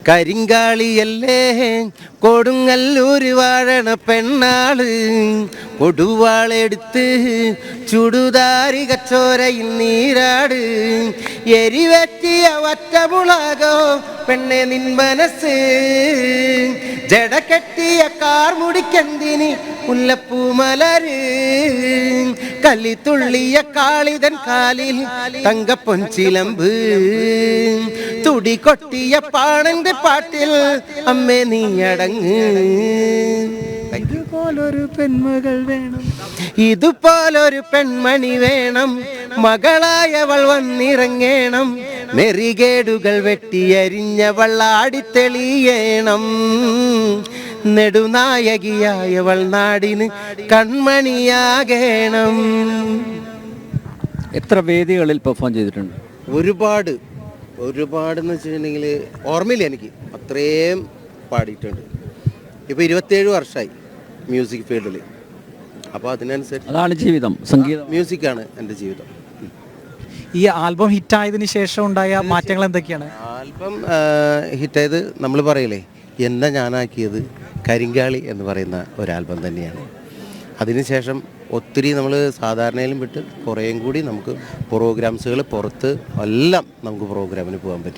കരിങ്കാളിയല്ലേ കൊടുങ്ങല്ലൂര് വാഴണ പെണ്ണാള് കൊടുവാളെടുത്ത് ചുടുതാരി കച്ചോരയിൽ നീരാട് എരിവെറ്റിയ വറ്റമുളകോ പെണ്ണെ നിൻ മനസ്സ് ജട കെട്ടിയ കാർ മുടിക്കെന്തിനി മുല്ലപ്പൂ മലര് കല്ലിത്തുള്ളിയ കാളിതൻ കാലിൽ തങ്കപ്പൊൻചിലമ്പ് തുടി കൊട്ടിയ പാണന്റെ പാട്ടിൽ അമ്മേ നീ അടങ്ങ്. ഇതുപോലൊരു പെൺമകൾ വേണം, ഇതുപോലൊരു പെൺമണി വേണം, മകളായവൾ വന്നിറങ്ങേണം, നെറികേടുകൾ വെട്ടിയരിഞ്ഞവൾ ആടിത്തെളിയേണം, നെടുനായകിയായവൾ നാടിന് കൺമണിയാകേണം. എത്ര വേദികളിൽ പെർഫോം ചെയ്തിട്ടുണ്ട്? ഒരുപാടെന്ന് വെച്ചിട്ടുണ്ടെങ്കിൽ ഓർമ്മയില്ല എനിക്ക്, അത്രയും പാടിയിട്ടുണ്ട്. ഇപ്പോൾ 27 വർഷമായി മ്യൂസിക് ഫീൽഡിൽ. അപ്പോൾ അതിനനുസരിച്ച് അതാണ് ജീവിതം, സംഗീതം, മ്യൂസിക്കാണ് എൻ്റെ ജീവിതം. ഈ ആൽബം ഹിറ്റായതിനു ശേഷം ഉണ്ടായ മാറ്റങ്ങൾ എന്തൊക്കെയാണ്? ആൽബം ഹിറ്റായത് നമ്മൾ പറയില്ലേ, എന്നെ ഞാനാക്കിയത് കരിങ്കാളി എന്ന് പറയുന്ന ഒരു ആൽബം തന്നെയാണ്. അതിനുശേഷം ഒത്തിരി നമ്മൾ സാധാരണയിലും വിട്ട് കുറേയും കൂടി നമുക്ക് പ്രോഗ്രാംസുകൾ പുറത്ത് എല്ലാം നമുക്ക് പ്രോഗ്രാമിന് പോകാൻ പറ്റി.